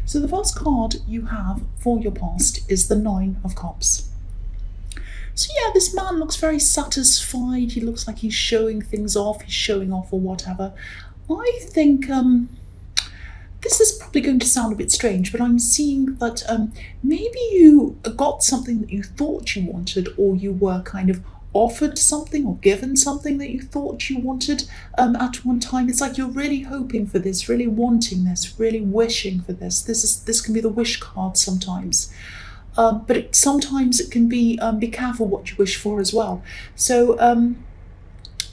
So the first card you have for your past is the Nine of Cups. So yeah, this man looks very satisfied. He looks like he's showing things off. He's showing off or whatever. I think this is probably going to sound a bit strange, but I'm seeing that maybe you got something that you thought you wanted, or you were kind of offered something or given something that you thought you wanted at one time. It's like you're really hoping for this, really wanting this, really wishing for this. This can be the wish card sometimes. But sometimes it can be careful what you wish for as well. So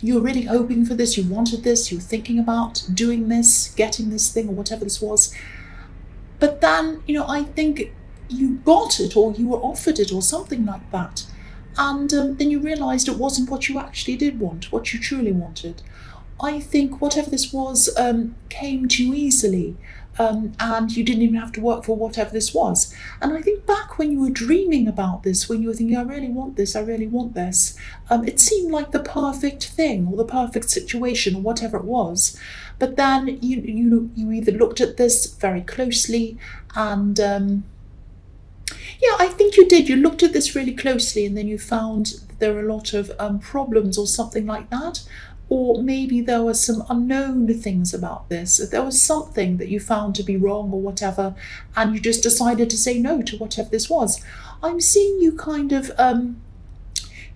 you're really hoping for this, you wanted this, you're thinking about doing this, getting this thing or whatever this was. But then, I think you got it, or you were offered it, or something like that. And then you realised it wasn't what you actually did want, what you truly wanted. I think whatever this was came to you easily, and you didn't even have to work for whatever this was. And I think back when you were dreaming about this, when you were thinking, I really want this, I really want this, it seemed like the perfect thing or the perfect situation or whatever it was. But then you either looked at this very closely and yeah, I think you did. You looked at this really closely and then you found that there were a lot of problems or something like that. Or maybe there were some unknown things about this. There was something that you found to be wrong or whatever, and you just decided to say no to whatever this was. I'm seeing you kind of,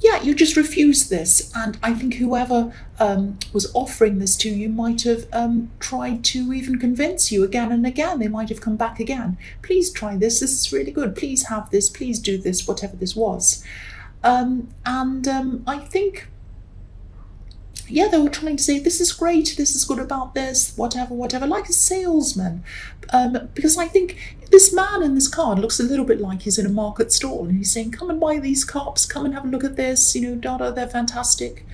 you just refused this. And I think whoever was offering this to you might have tried to even convince you again and again. They might have come back again. Please try this. This is really good. Please have this. Please do this, whatever this was. I think, they were trying to say, this is great, this is good about this, whatever, like a salesman. Because I think this man in this card looks a little bit like he's in a market stall and he's saying, come and buy these cups, come and have a look at this, they're fantastic.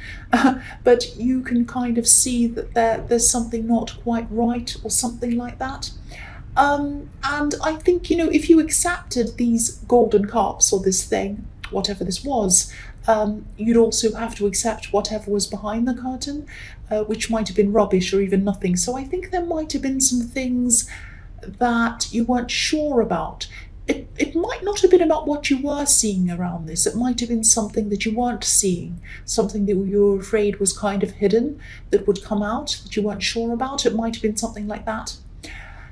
But you can kind of see that there's something not quite right or something like that. And I think, if you accepted these golden cups or this thing, whatever this was, you'd also have to accept whatever was behind the curtain, which might have been rubbish or even nothing. So I think there might have been some things that you weren't sure about. It might not have been about what you were seeing around this. It might have been something that you weren't seeing, something that you were afraid was kind of hidden, that would come out, that you weren't sure about. It might have been something like that.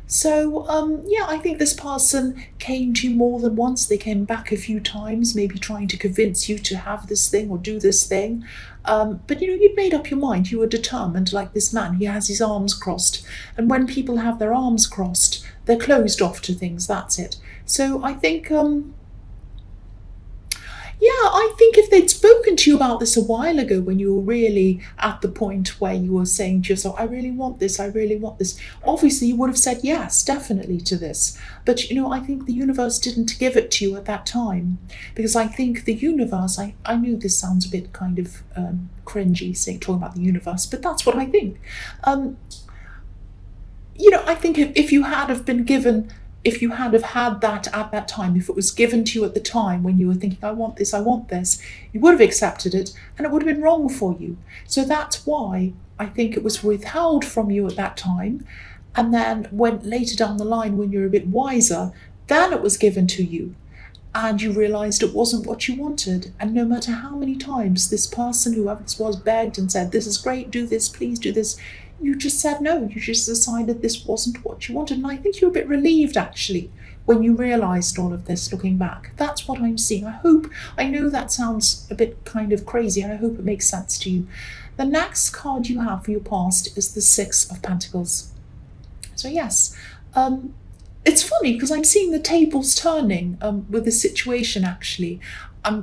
So, I think this person came to you more than once. They came back a few times, maybe trying to convince you to have this thing or do this thing. But, you'd made up your mind. You were determined, like this man. He has his arms crossed. And when people have their arms crossed, they're closed off to things. That's it. So I think... I think if they'd spoken to you about this a while ago, when you were really at the point where you were saying to yourself, I really want this, I really want this, obviously you would have said yes, definitely to this. But, I think the universe didn't give it to you at that time. Because I think the universe, I knew this sounds a bit kind of cringy, talking about the universe, but that's what I think. I think if you had have been given... If you had have had that at that time, if it was given to you at the time when you were thinking, I want this, you would have accepted it and it would have been wrong for you. So that's why I think it was withheld from you at that time. And then when later down the line, when you're a bit wiser, then it was given to you and you realised it wasn't what you wanted. And no matter how many times this person, whoever this was, begged and said, this is great, do this, please do this, you just said no. You just decided this wasn't what you wanted. And I think you're a bit relieved, actually, when you realised all of this, looking back. That's what I'm seeing. I know that sounds a bit kind of crazy, and I hope it makes sense to you. The next card you have for your past is the Six of Pentacles. So yes, it's funny because I'm seeing the tables turning with the situation, actually.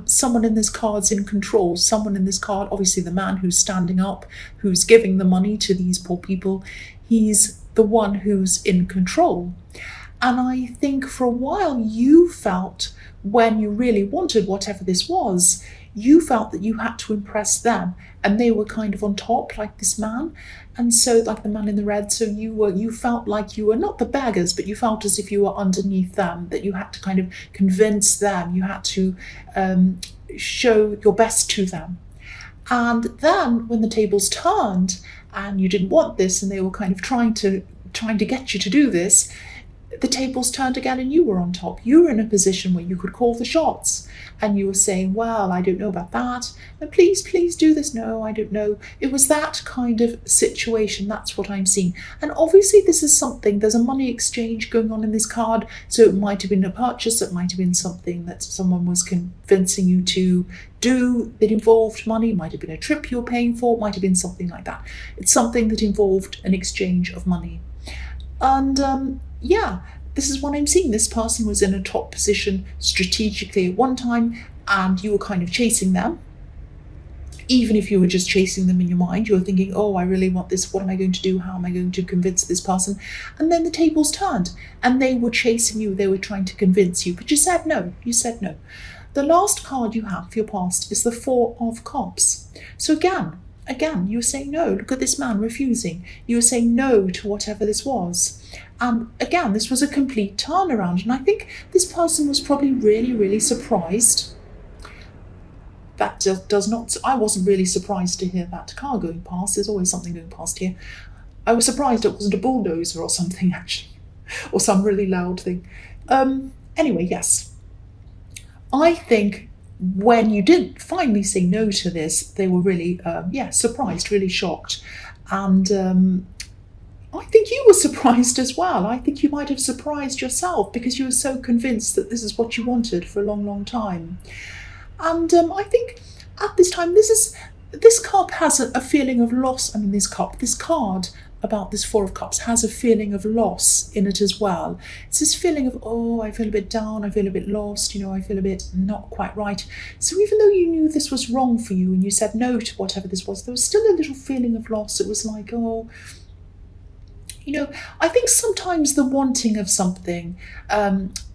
Someone in this card's in control. Someone in this card, obviously the man who's standing up, who's giving the money to these poor people, he's the one who's in control. And I think for a while you felt, when you really wanted whatever this was, you felt that you had to impress them and they were kind of on top, like this man. And so, like the man in the red, so you felt like you were not the beggars, but you felt as if you were underneath them, that you had to kind of convince them, you had to show your best to them. And then when the tables turned and you didn't want this and they were kind of trying to get you to do this, the tables turned again and you were on top. You were in a position where you could call the shots, and you were saying, well, I don't know about that, and please do this. No, I don't know. It was that kind of situation. That's what I'm seeing. And obviously this is something, there's a money exchange going on in this card, so it might have been a purchase, it might have been something that someone was convincing you to do that involved money, it might have been a trip you're paying for, it might have been something like that. It's something that involved an exchange of money. And yeah, this is what I'm seeing. This person was in a top position strategically at one time, and you were kind of chasing them. Even if you were just chasing them in your mind, you were thinking, oh, I really want this. What am I going to do? How am I going to convince this person? And then the tables turned and they were chasing you. They were trying to convince you, but you said no. You said no. The last card you have for your past is the Four of Cups. So again, you were saying no. Look at this man refusing. You were saying no to whatever this was. Again, this was a complete turnaround. And I think this person was probably really, really surprised. That does not, I wasn't really surprised to hear that car going past. There's always something going past here. I was surprised it wasn't a bulldozer or something, actually, or some really loud thing. Anyway, yes. I think when you did finally say no to this, they were really, surprised, really shocked. And I think you were surprised as well. I think you might have surprised yourself because you were so convinced that this is what you wanted for a long, long time. And I think at this time, this cup has a feeling of loss. I mean, this card about this Four of Cups has a feeling of loss in it as well. It's this feeling of, oh, I feel a bit down, I feel a bit lost, I feel a bit not quite right. So even though you knew this was wrong for you and you said no to whatever this was, there was still a little feeling of loss. It was like, oh, I think sometimes the wanting of something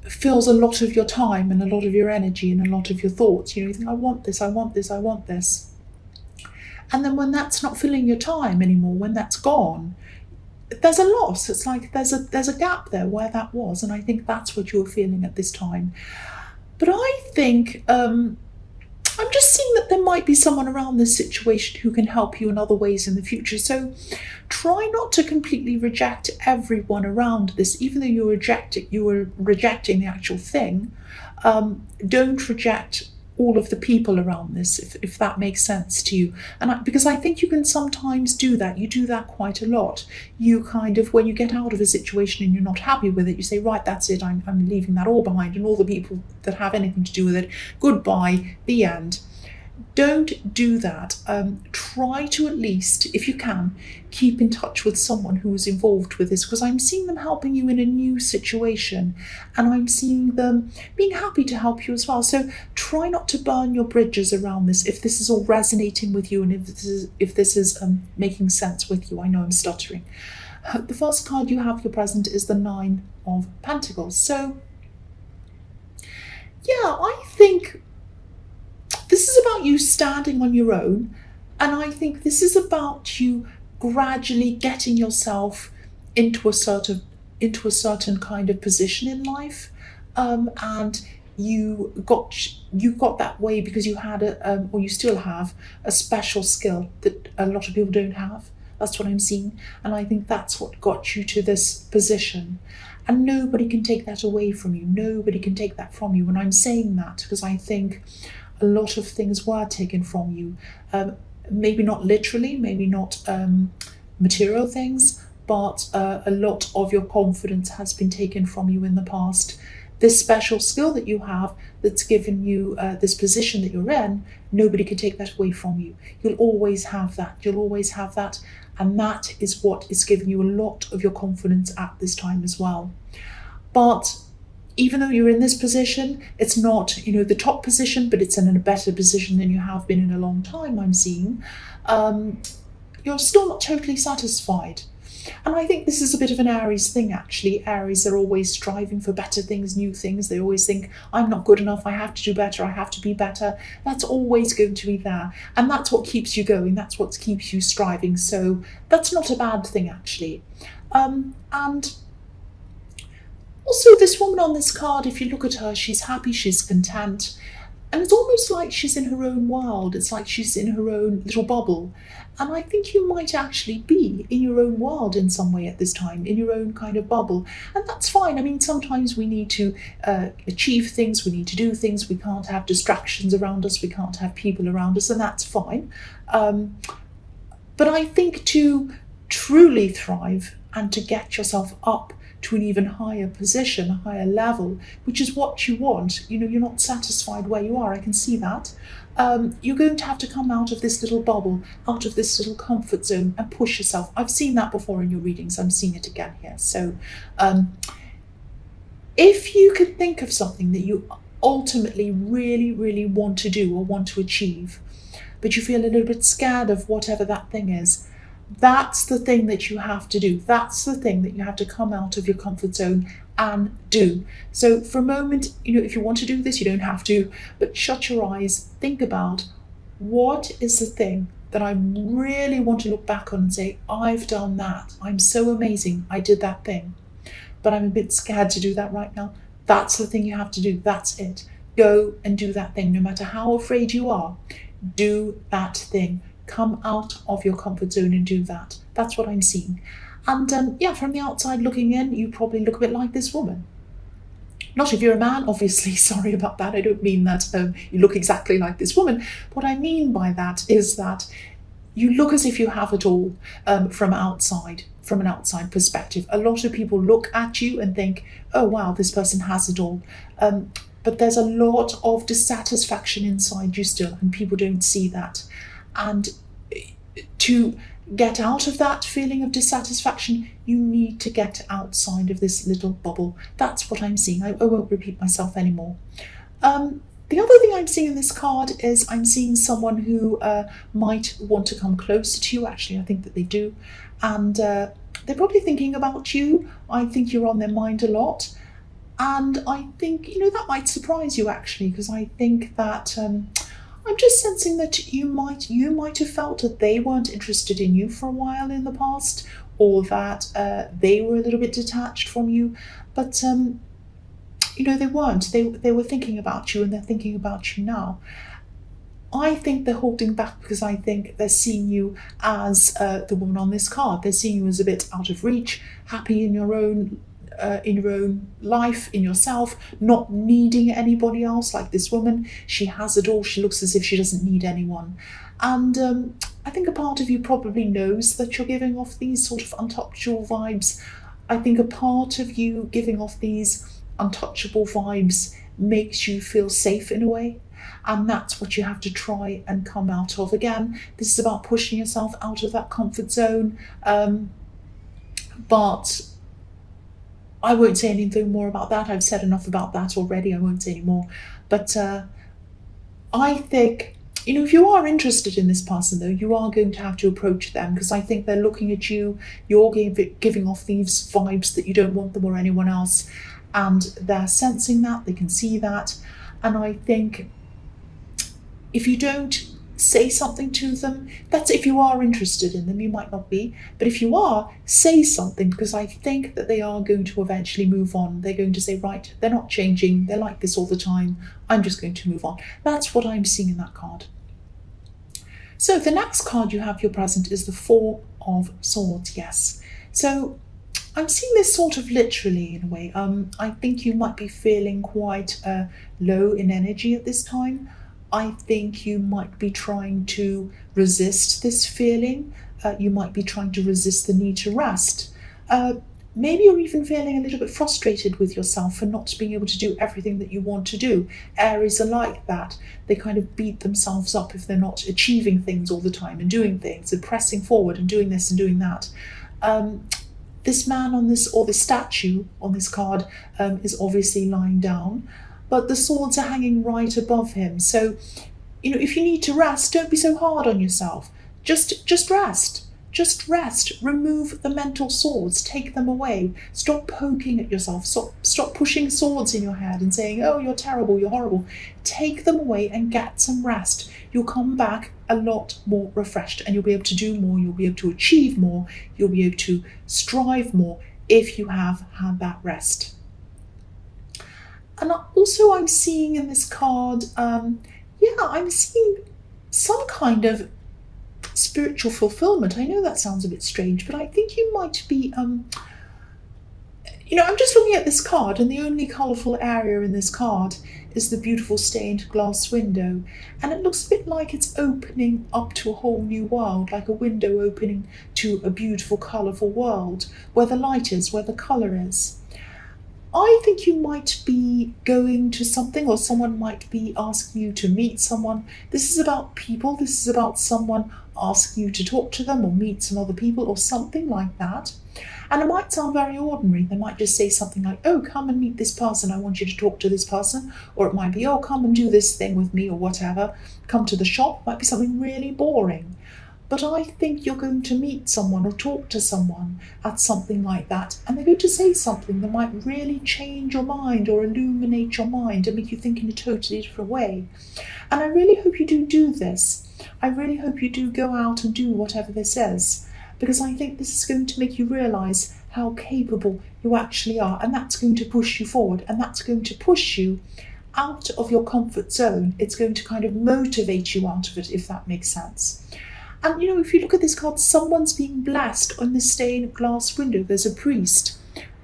fills a lot of your time and a lot of your energy and a lot of your thoughts. You think, I want this, I want this, I want this. And then when that's not filling your time anymore, when that's gone, there's a loss. It's like there's a gap there where that was. And I think that's what you're feeling at this time. But I think I'm just seeing that there might be someone around this situation who can help you in other ways in the future. So try not to completely reject everyone around this, even though you were rejecting the actual thing. Don't reject all of the people around this, if that makes sense to you. And because I think you can sometimes do that. You do that quite a lot. You kind of, when you get out of a situation and you're not happy with it, you say, right, that's it, I'm leaving that all behind, and all the people that have anything to do with it, goodbye, the end. Don't do that. Try to, at least, if you can, keep in touch with someone who is involved with this, because I'm seeing them helping you in a new situation, and I'm seeing them being happy to help you as well. So try not to burn your bridges around this if this is all resonating with you, and if this is making sense with you. I know I'm stuttering. The first card you have for present is the Nine of Pentacles. So yeah, I think this is about you standing on your own, and I think this is about you gradually getting yourself into a certain kind of position in life, and you got that way because you had or you still have a special skill that a lot of people don't have. That's what I'm seeing, and I think that's what got you to this position. And nobody can take that away from you. Nobody can take that from you. And I'm saying that because I think a lot of things were taken from you. Maybe not literally, maybe not material things, but a lot of your confidence has been taken from you in the past. This special skill that you have that's given you this position that you're in, nobody can take that away from you. You'll always have that. You'll always have that. And that is what is giving you a lot of your confidence at this time as well. But even though you're in this position, it's not, the top position, but it's in a better position than you have been in a long time, I'm seeing. You're still not totally satisfied. And I think this is a bit of an Aries thing, actually. Aries are always striving for better things, new things. They always think, I'm not good enough, I have to do better, I have to be better. That's always going to be there. And that's what keeps you going, that's what keeps you striving. So that's not a bad thing, actually. And also this woman on this card, if you look at her, she's happy, she's content. And it's almost like she's in her own world. It's like she's in her own little bubble. And I think you might actually be in your own world in some way at this time, in your own kind of bubble. And that's fine. I mean, sometimes we need to achieve things, we need to do things, we can't have distractions around us, we can't have people around us, and that's fine. But I think to truly thrive and to get yourself up to an even higher position, a higher level, which is what you want. You know, you're not satisfied where you are, I can see that. You're going to have to come out of this little bubble, out of this little comfort zone and push yourself. I've seen that before in your readings, I'm seeing it again here. So if you can think of something that you ultimately really, really want to do or want to achieve, but you feel a little bit scared of whatever that thing is, that's the thing that you have to do. That's the thing that you have to come out of your comfort zone and do. So for a moment, you know, if you want to do this, you don't have to, but shut your eyes, think about what is the thing that I really want to look back on and say, I've done that. I'm so amazing. I did that thing, but I'm a bit scared to do that right now. That's the thing you have to do. That's it. Go and do that thing. No matter how afraid you are, do that thing. Come out of your comfort zone and do that. That's what I'm seeing. And yeah, from the outside looking in, you probably look a bit like this woman. Not if you're a man, obviously, sorry about that. I don't mean that you look exactly like this woman. What I mean by that is that you look as if you have it all from outside, from an outside perspective. A lot of people look at you and think, oh, wow, this person has it all. But there's a lot of dissatisfaction inside you still, and people don't see that. And to get out of that feeling of dissatisfaction, you need to get outside of this little bubble. That's what I'm seeing. I won't repeat myself anymore. The other thing I'm seeing in this card is I'm seeing someone who might want to come closer to you. Actually, I think that they do. And they're probably thinking about you. I think you're on their mind a lot. And I think, you know, that might surprise you actually, because I think that I'm just sensing that you might have felt that they weren't interested in you for a while in the past, or that they were a little bit detached from you. But you know, they weren't. They were thinking about you, and they're thinking about you now. I think they're holding back because I think they're seeing you as the woman on this card. They're seeing you as a bit out of reach, happy in your own life, in yourself, not needing anybody else like this woman. She has it all. She looks as if she doesn't need anyone. And I think a part of you probably knows that you're giving off these sort of untouchable vibes. I think a part of you giving off these untouchable vibes makes you feel safe in a way. And that's what you have to try and come out of. Again, this is about pushing yourself out of that comfort zone. But I won't say anything more about that. I've said enough about that already. I won't say any more. But I think, you know, if you are interested in this person, though, you are going to have to approach them, because I think they're looking at you. You're giving off these vibes that you don't want them or anyone else. And they're sensing that. They can see that. And I think if you don't say something to them, that's if you are interested in them. You might not be, but if you are, say something, because I think that they are going to eventually move on. They're going to say, right, they're not changing, they're like this all the time, I'm just going to move on. That's what I'm seeing in that card. So the next card you have, your present, is the Four of Swords. Yes, so I'm seeing this sort of literally in a way. I think you might be feeling quite low in energy at this time. I think you might be trying to resist this feeling. You might be trying to resist the need to rest. Maybe you're even feeling a little bit frustrated with yourself for not being able to do everything that you want to do. Aries are like that. They kind of beat themselves up if they're not achieving things all the time and doing things and pressing forward and doing this and doing that. This man on this, or this statue on this card, is obviously lying down, but the swords are hanging right above him. So, you know, if you need to rest, don't be so hard on yourself. Just rest. Just rest. Remove the mental swords. Take them away. Stop poking at yourself. Stop pushing swords in your head and saying, oh, you're terrible, you're horrible. Take them away and get some rest. You'll come back a lot more refreshed, and you'll be able to do more. You'll be able to achieve more. You'll be able to strive more if you have had that rest. And also I'm seeing in this card, yeah, I'm seeing some kind of spiritual fulfillment. I know that sounds a bit strange, but I think you might be, I'm just looking at this card, and the only colourful area in this card is the beautiful stained glass window. And it looks a bit like it's opening up to a whole new world, like a window opening to a beautiful, colourful world, where the light is, where the colour is. I think you might be going to something, or someone might be asking you to meet someone. This is about people. This is about someone asking you to talk to them or meet some other people or something like that. And it might sound very ordinary. They might just say something like, oh, come and meet this person. I want you to talk to this person. Or it might be, oh, come and do this thing with me or whatever. Come to the shop. It might be something really boring. But I think you're going to meet someone or talk to someone at something like that, and they're going to say something that might really change your mind or illuminate your mind and make you think in a totally different way. And I really hope you do this. I really hope you do go out and do whatever this is, because I think this is going to make you realise how capable you actually are, and that's going to push you forward, and that's going to push you out of your comfort zone. It's going to kind of motivate you out of it, if that makes sense. And if you look at this card, someone's being blessed on this stained glass window. There's a priest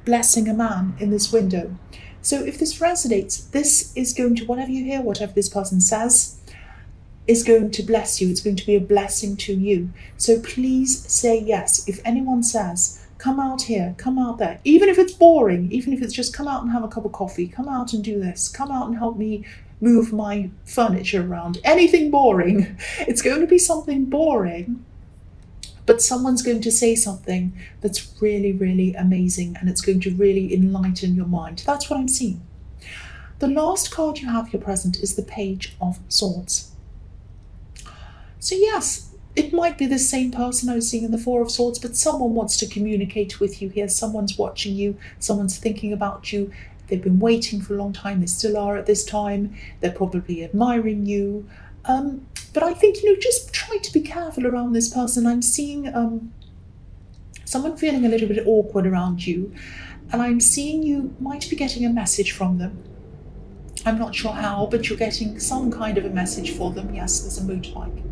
blessing a man in this window. So if this resonates, this is going to, whatever you hear, whatever this person says, is going to bless you. It's going to be a blessing to you. So please say yes. If anyone says, come out here, come out there, even if it's boring, even if it's just come out and have a cup of coffee, come out and do this, come out and help me move my furniture around, anything boring. It's going to be something boring, but someone's going to say something that's really, really amazing, and it's going to really enlighten your mind. That's what I'm seeing. The last card you have here present is the Page of Swords. So yes, it might be the same person I was seeing in the Four of Swords, but someone wants to communicate with you here. Someone's watching you, someone's thinking about you. They've been waiting for a long time. They still are at this time. They're probably admiring you. But I think, just try to be careful around this person. I'm seeing someone feeling a little bit awkward around you. And I'm seeing you might be getting a message from them. I'm not sure how, but you're getting some kind of a message for them. Yes, there's a motorbike.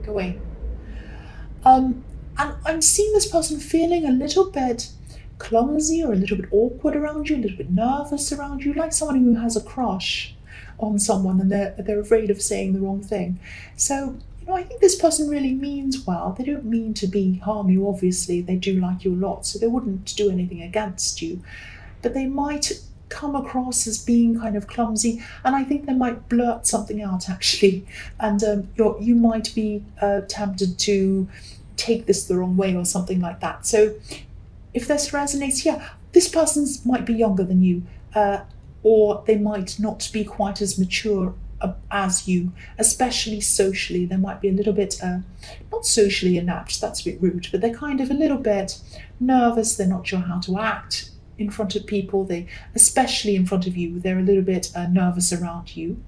Go away. And I'm seeing this person feeling a little bit clumsy or a little bit awkward around you, a little bit nervous around you, like someone who has a crush on someone and they're afraid of saying the wrong thing. So, I think this person really means well. They don't mean to harm you, obviously. They do like you a lot, so they wouldn't do anything against you. But they might come across as being kind of clumsy, and I think they might blurt something out, actually. And you might be tempted to take this the wrong way or something like that. So if this resonates, yeah, this person might be younger than you, or they might not be quite as mature as you, especially socially. They might be a little bit, not socially inept, that's a bit rude, but they're kind of a little bit nervous. They're not sure how to act in front of people. Especially in front of you, they're a little bit nervous around you.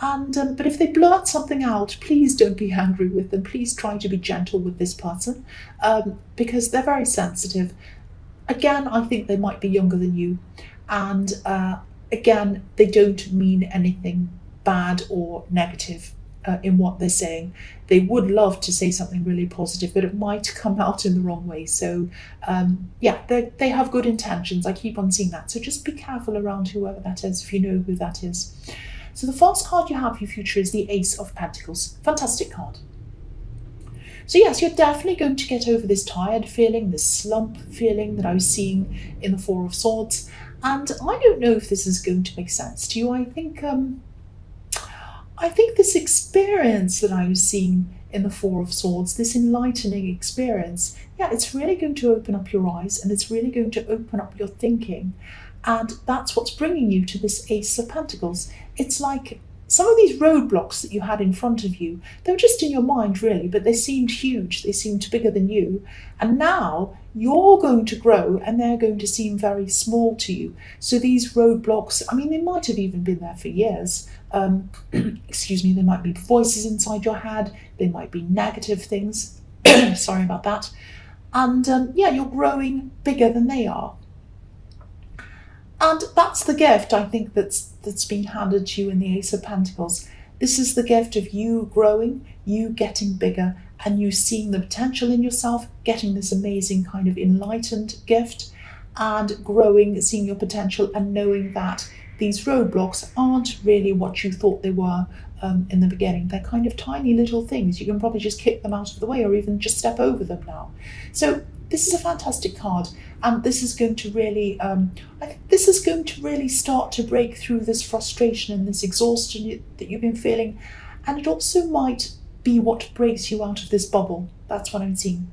And but if they blurt something out, please don't be angry with them. Please try to be gentle with this person, because they're very sensitive. Again, I think they might be younger than you, and again, they don't mean anything bad or negative in what they're saying. They would love to say something really positive, but it might come out in the wrong way. So yeah, they have good intentions. I keep on seeing that. So just be careful around whoever that is, if you know who that is. So the first card you have for your future is the Ace of Pentacles. Fantastic card. So yes, you're definitely going to get over this tired feeling, this slump feeling that I was seeing in the Four of Swords. And I don't know if this is going to make sense to you. I think this experience that I was seeing in the Four of Swords, this enlightening experience, yeah, it's really going to open up your eyes, and it's really going to open up your thinking. And that's what's bringing you to this Ace of Pentacles. It's like some of these roadblocks that you had in front of you, they were just in your mind, really, but they seemed huge. They seemed bigger than you. And now you're going to grow, and they're going to seem very small to you. So these roadblocks, I mean, they might have even been there for years. Excuse me, there might be voices inside your head. They might be negative things. Sorry about that. And yeah, you're growing bigger than they are. And that's the gift, I think, that's been handed to you in the Ace of Pentacles. This is the gift of you growing, you getting bigger, and you seeing the potential in yourself, getting this amazing kind of enlightened gift, and growing, seeing your potential, and knowing that these roadblocks aren't really what you thought they were in the beginning. They're kind of tiny little things. You can probably just kick them out of the way or even just step over them now. So this is a fantastic card, and this is going to really, I think this is going to really start to break through this frustration and this exhaustion that you've been feeling, and it also might be what breaks you out of this bubble. That's what I'm seeing.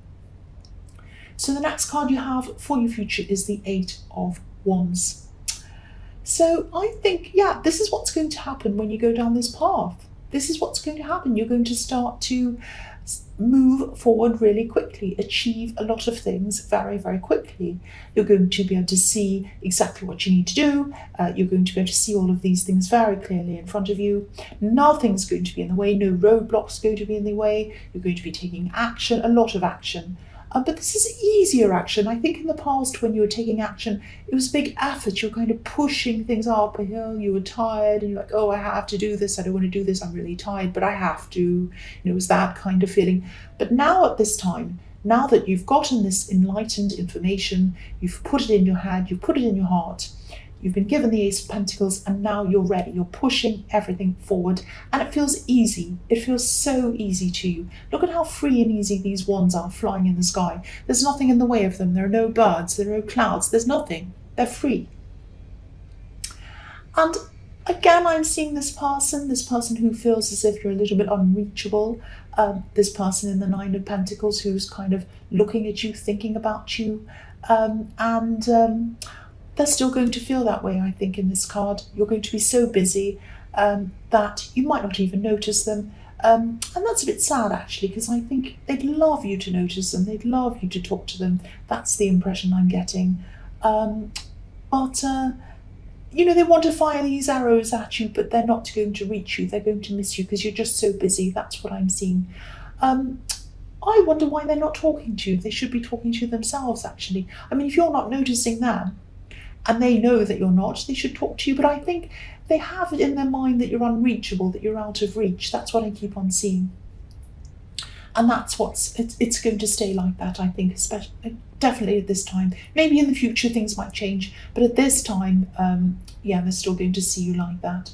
So the next card you have for your future is the Eight of Wands. So I think, yeah, this is what's going to happen when you go down this path. This is what's going to happen. You're going to start to move forward really quickly, achieve a lot of things very, very quickly. You're going to be able to see exactly what you need to do. You're going to be able to see all of these things very clearly in front of you. Nothing's going to be in the way. No roadblocks going to be in the way. You're going to be taking action, a lot of action. But this is easier action. I think in the past when you were taking action, it was a big effort. You're kind of pushing things up a hill. You were tired and you're like, oh, I have to do this. I don't want to do this. I'm really tired, but I have to. It was that kind of feeling. But now at this time, now that you've gotten this enlightened information, you've put it in your head, you've put it in your heart, you've been given the Ace of Pentacles, and now you're ready. You're pushing everything forward, and it feels easy. It feels so easy to you. Look at how free and easy these wands are flying in the sky. There's nothing in the way of them. There are no birds. There are no clouds. There's nothing. They're free. And again, I'm seeing this person who feels as if you're a little bit unreachable. This person in the Nine of Pentacles who's kind of looking at you, thinking about you, they're still going to feel that way, I think, in this card. You're going to be so busy that you might not even notice them. And that's a bit sad, actually, because I think they'd love you to notice them. They'd love you to talk to them. That's the impression I'm getting. They want to fire these arrows at you, but they're not going to reach you. They're going to miss you because you're just so busy. That's what I'm seeing. I wonder why they're not talking to you. They should be talking to themselves, actually. I mean, if you're not noticing them, and they know that you're not, they should talk to you. But I think they have it in their mind that you're unreachable, that you're out of reach. That's what I keep on seeing. And that's it's going to stay like that, I think, especially, definitely at this time. Maybe in the future things might change, but at this time, they're still going to see you like that.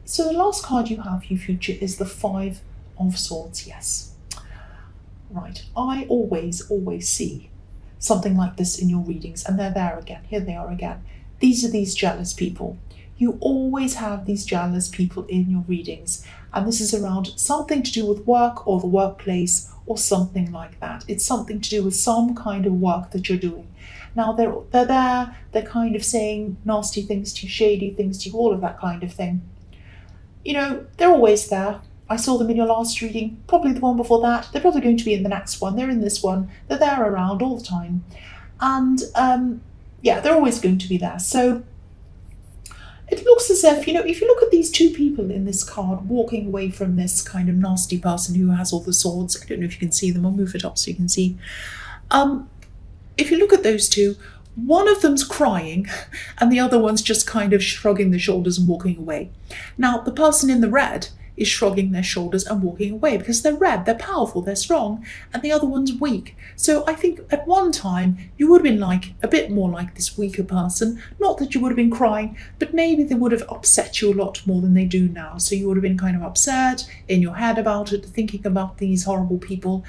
So the last card you have for your future is the Five of Swords, yes. Right, I always see something like this in your readings, and they're there again. Here they are again. These are these jealous people. You always have these jealous people in your readings, and this is around something to do with work or the workplace or something like that. It's something to do with some kind of work that you're doing. Now they're there, they're kind of saying nasty things to you, shady things to you, all of that kind of thing. They're always there. I saw them in your last reading, probably the one before that. They're probably going to be in the next one. They're in this one. They're there around all the time. And they're always going to be there. So it looks as if, if you look at these two people in this card walking away from this kind of nasty person who has all the swords, I don't know if you can see them. I'll move it up so you can see. If you look at those two, one of them's crying and the other one's just kind of shrugging their shoulders and walking away. Now, the person in the red is shrugging their shoulders and walking away because they're red, they're powerful, they're strong, and the other one's weak. So I think at one time you would have been a bit more like this weaker person. Not that you would have been crying, but maybe they would have upset you a lot more than they do now. So you would have been kind of upset in your head about it, thinking about these horrible people.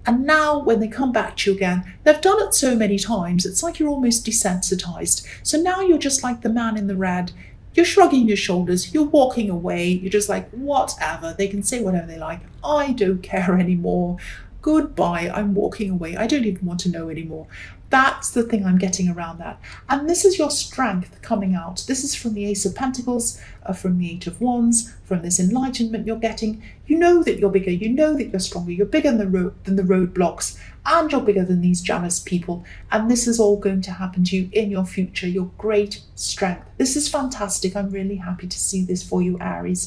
And now when they come back to you again, they've done it so many times, it's like you're almost desensitized. So now you're just like the man in the red. You're shrugging your shoulders, you're walking away, you're just like, whatever, they can say whatever they like. I don't care anymore. Goodbye, I'm walking away. I don't even want to know anymore. That's the thing I'm getting around that. And this is your strength coming out. This is from the Ace of Pentacles, from the Eight of Wands, from this enlightenment you're getting. You know that you're bigger. You know that you're stronger. You're bigger than the roadblocks, and you're bigger than these jealous people. And this is all going to happen to you in your future, your great strength. This is fantastic. I'm really happy to see this for you, Aries.